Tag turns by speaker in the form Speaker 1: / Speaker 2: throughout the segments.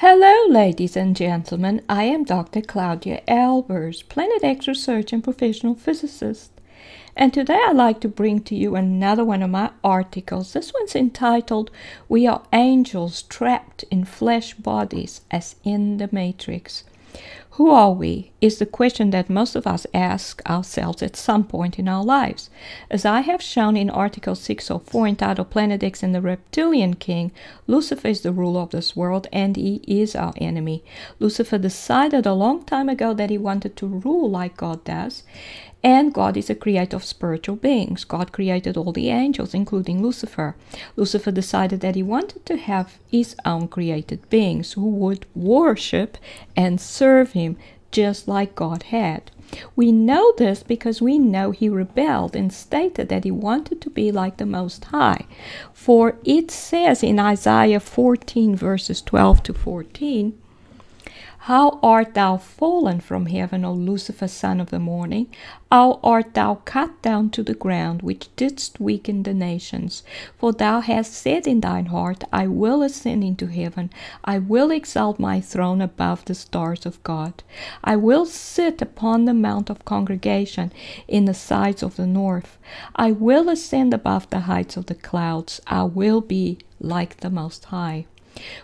Speaker 1: Hello, ladies and gentlemen. I am Dr. Claudia Albers, Planet X research and professional physicist. And today I'd like to bring to you another one of my articles. This one's entitled, "We Are Angels Trapped in Flesh Bodies as in the Matrix." Who are we? Is the question that most of us ask ourselves at some point in our lives. As I have shown in Article 604 entitled Planet X and the Reptilian King, Lucifer is the ruler of this world and he is our enemy. Lucifer decided a long time ago that he wanted to rule like God does. And God is a creator of spiritual beings. God created all the angels, including Lucifer. Lucifer decided that he wanted to have his own created beings who would worship and serve him just like God had. We know this because we know he rebelled and stated that he wanted to be like the Most High. For it says in Isaiah 14 verses 12 to 14, "How art thou fallen from heaven, O Lucifer, son of the morning? How art thou cut down to the ground, which didst weaken the nations? For thou hast said in thine heart, I will ascend into heaven. I will exalt my throne above the stars of God. I will sit upon the mount of congregation in the sides of the north. I will ascend above the heights of the clouds. I will be like the Most High."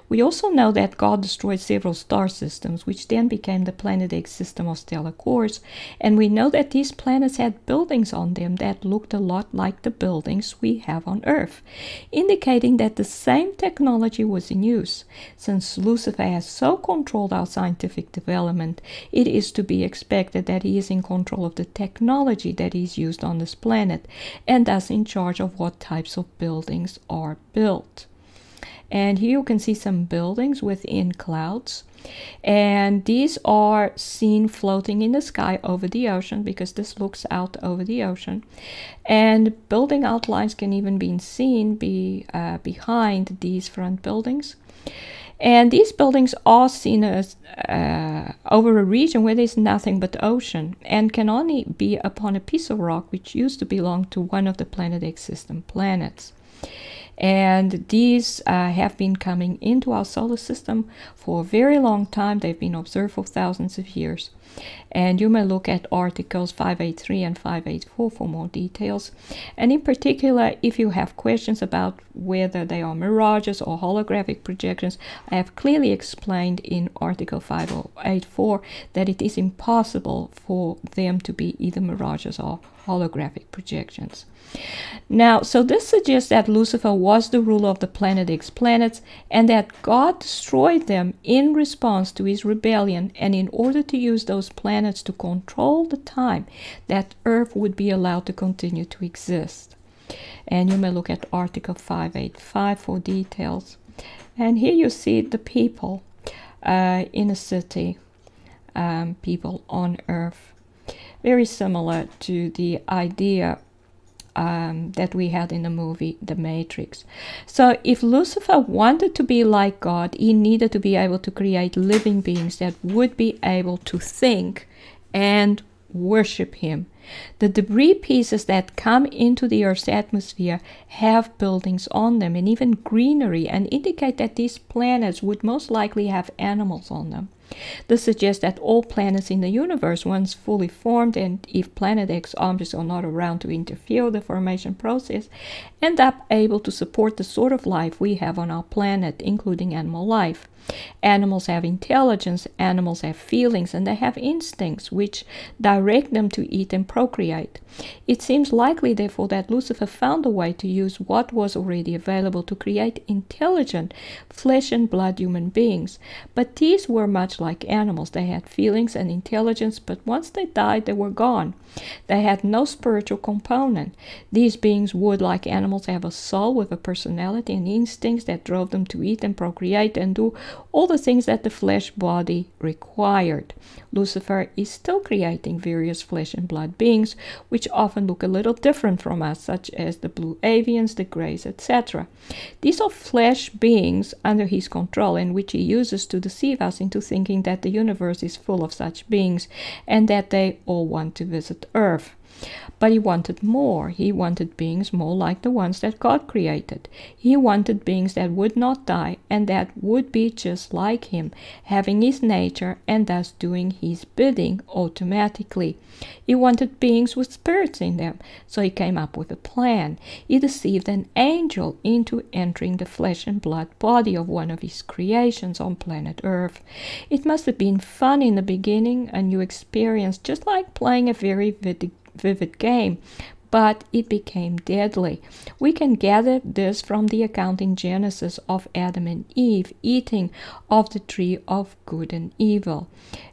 Speaker 1: We also know that God destroyed several star systems, which then became the Planet X system of stellar cores, and we know that these planets had buildings on them that looked a lot like the buildings we have on Earth, indicating that the same technology was in use. Since Lucifer has so controlled our scientific development, it is to be expected that he is in control of the technology that is used on this planet, and thus in charge of what types of buildings are built. And here you can see some buildings within clouds. And these are seen floating in the sky over the ocean, because this looks out over the ocean. And building outlines can even be seen behind these front buildings. And these buildings are seen as over a region where there's nothing but ocean, and can only be upon a piece of rock which used to belong to one of the Planet X system planets. And these have been coming into our solar system for a very long time. They've been observed for thousands of years. And you may look at articles 583 and 584 for more details. And in particular, if you have questions about whether they are mirages or holographic projections, I have clearly explained in article 584 that it is impossible for them to be either mirages or holographic projections. Now, so this suggests that Lucifer was the ruler of the Planet X planets, and that God destroyed them in response to his rebellion, and in order to use those planets to control the time that Earth would be allowed to continue to exist. And you may look at article 585 for details. And here you see the people in a city, people on Earth. Very similar to the idea that we had in the movie The Matrix. So if Lucifer wanted to be like God, he needed to be able to create living beings that would be able to think and worship him. The debris pieces that come into the Earth's atmosphere have buildings on them and even greenery, and indicate that these planets would most likely have animals on them. This suggests that all planets in the universe, once fully formed, and if Planet X objects are not around to interfere with the formation process, end up able to support the sort of life we have on our planet, including animal life. Animals have intelligence, animals have feelings, and they have instincts which direct them to eat and procreate. It seems likely, therefore, that Lucifer found a way to use what was already available to create intelligent flesh and blood human beings. But these were much like animals. They had feelings and intelligence, but once they died, they were gone. They had no spiritual component. These beings would, like animals, have a soul with a personality and instincts that drove them to eat and procreate and do all the things that the flesh body required. Lucifer is still creating various flesh and blood beings, which often look a little different from us, such as the blue avians, the greys, etc. These are flesh beings under his control, and which he uses to deceive us into thinking that the universe is full of such beings and that they all want to visit Earth. But he wanted more. He wanted beings more like the ones that God created. He wanted beings that would not die and that would be just like him, having his nature and thus doing his bidding automatically. He wanted beings with spirits in them, so he came up with a plan. He deceived an angel into entering the flesh and blood body of one of his creations on planet Earth. It must have been fun in the beginning, a new experience, just like playing a very vivid game, but it became deadly. We can gather this from the account in Genesis of Adam and Eve eating of the tree of good and evil.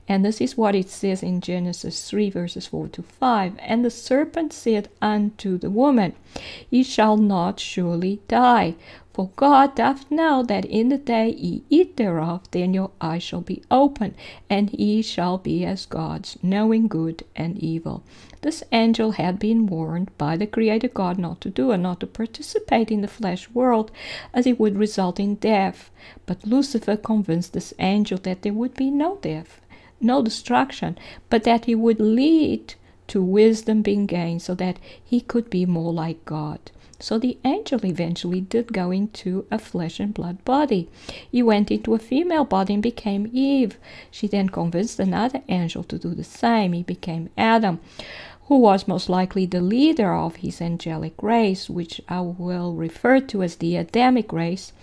Speaker 1: And this is what it says in Genesis 3 verses 4 to 5. And the serpent said unto the woman, Ye shall not surely die. For God doth know that in the day ye eat thereof, then your eyes shall be opened, and ye shall be as gods, knowing good and evil. This angel had been warned by the Creator God not to do and not to participate in the flesh world, as it would result in death. But Lucifer convinced this angel that there would be no death, no destruction, but that he would lead to wisdom being gained so that he could be more like God. So the angel eventually did go into a flesh and blood body. He went into a female body and became Eve. She then convinced another angel to do the same. He became Adam, who was most likely the leader of his angelic race, which I will refer to as the Adamic race,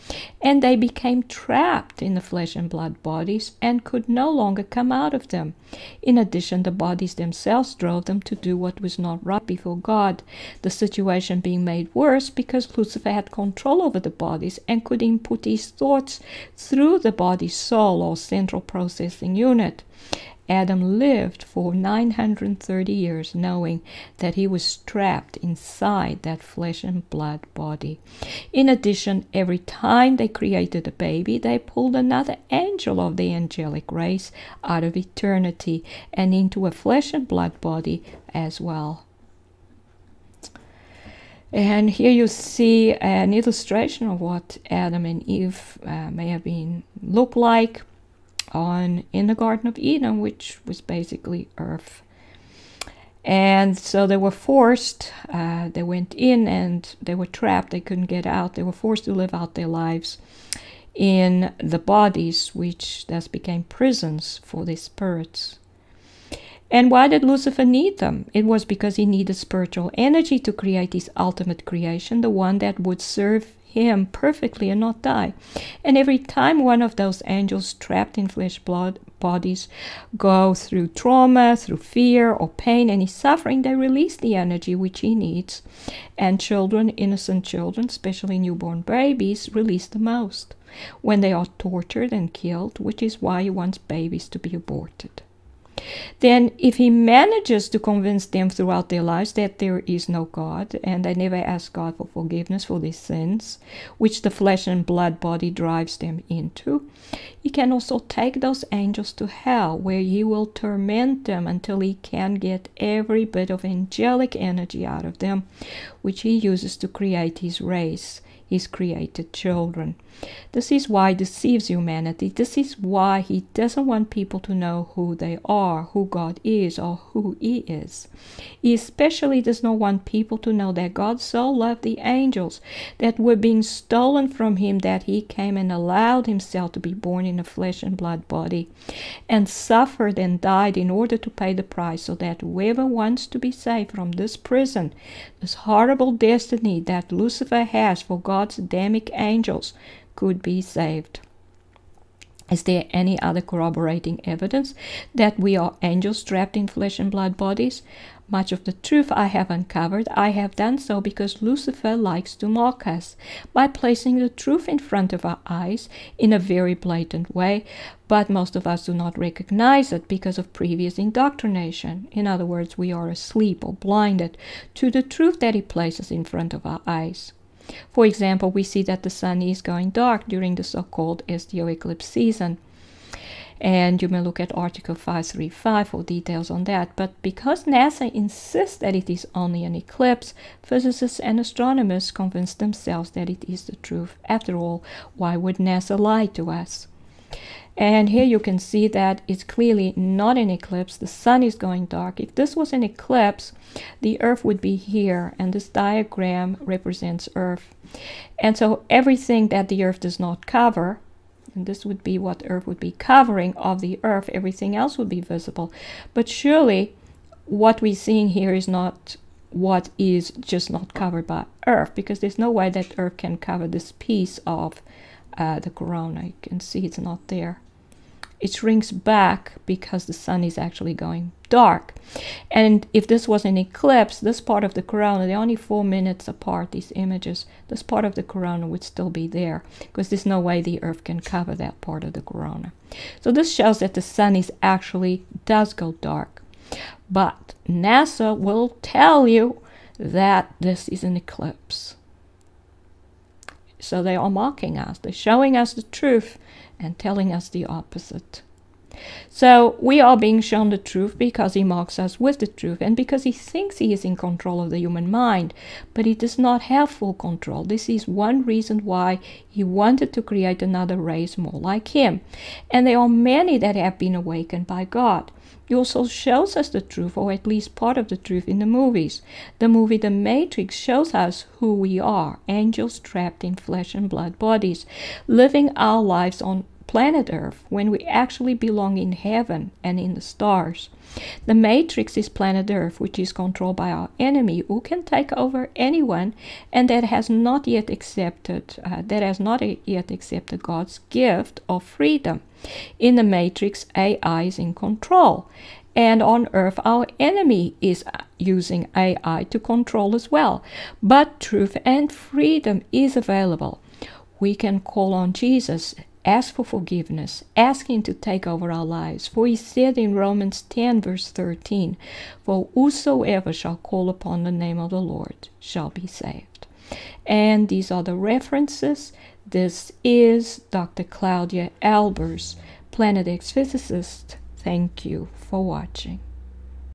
Speaker 1: and they became trapped in the flesh and blood bodies and could no longer come out of them. In addition, the bodies themselves drove them to do what was not right before God, the situation being made worse because Lucifer had control over the bodies and could input his thoughts through the body's soul or central processing unit. Adam lived for 930 years knowing that he was trapped inside that flesh and blood body. In addition, every time they created a baby, they pulled another angel of the angelic race out of eternity and into a flesh and blood body as well. And here you see an illustration of what Adam and Eve may have looked like in the Garden of Eden, which was basically Earth. And so they were forced, they went in and they were trapped, they couldn't get out, they were forced to live out their lives in the bodies, which thus became prisons for their spirits. And why did Lucifer need them? It was because he needed spiritual energy to create his ultimate creation, the one that would serve him perfectly and not die. And every time one of those angels trapped in flesh blood bodies go through trauma, through fear or pain, any suffering, they release the energy which he needs. And children, innocent children, especially newborn babies, release the most when they are tortured and killed, which is why he wants babies to be aborted. Then if he manages to convince them throughout their lives that there is no God and they never ask God for forgiveness for their sins, which the flesh and blood body drives them into, he can also take those angels to hell, where he will torment them until he can get every bit of angelic energy out of them, which he uses to create his race, his created children. This is why he deceives humanity. This is why he doesn't want people to know who they are, who God is, or who he is. He especially does not want people to know that God so loved the angels that were being stolen from him, that he came and allowed himself to be born in a flesh and blood body and suffered and died in order to pay the price, so that whoever wants to be saved from this prison, this horrible destiny that Lucifer has for God's Adamic angels, could be saved. Is there any other corroborating evidence that we are angels trapped in flesh and blood bodies? Much of the truth I have uncovered, I have done so because Lucifer likes to mock us by placing the truth in front of our eyes in a very blatant way, but most of us do not recognize it because of previous indoctrination. In other words, we are asleep or blinded to the truth that he places in front of our eyes. For example, we see that the sun is going dark during the so-called STO eclipse season. And you may look at article 535 for details on that. But because NASA insists that it is only an eclipse, physicists and astronomers convince themselves that it is the truth. After all, why would NASA lie to us? And here you can see that it's clearly not an eclipse. The sun is going dark. If this was an eclipse, the Earth would be here, and this diagram represents Earth. And so everything that the Earth does not cover, and this would be what Earth would be covering of the Earth, everything else would be visible. But surely what we're seeing here is not what is just not covered by Earth, because there's no way that Earth can cover this piece of the corona. You can see it's not there. It shrinks back because the sun is actually going dark. And if this was an eclipse, this part of the corona, they're only 4 minutes apart, these images, this part of the corona would still be there, because there's no way the Earth can cover that part of the corona. So this shows that the sun is actually does go dark. But NASA will tell you that this is an eclipse. So they are mocking us. They're showing us the truth and telling us the opposite. So we are being shown the truth because he mocks us with the truth, and because he thinks he is in control of the human mind, but he does not have full control. This is one reason why he wanted to create another race more like him. And there are many that have been awakened by God. He also shows us the truth, or at least part of the truth, in the movies. The movie The Matrix shows us who we are, angels trapped in flesh and blood bodies, living our lives on planet Earth when we actually belong in heaven and in the stars. The Matrix is planet Earth, which is controlled by our enemy, who can take over anyone, and that has not yet accepted God's gift of freedom. In the Matrix, AI is in control, and on Earth, our enemy is using AI to control as well. But truth and freedom is available. We can call on Jesus, ask for forgiveness, ask him to take over our lives. For he said in Romans 10 verse 13, "For whosoever shall call upon the name of the Lord shall be saved." And these are the references. This is Dr. Claudia Albers, Planet X physicist. Thank you for watching.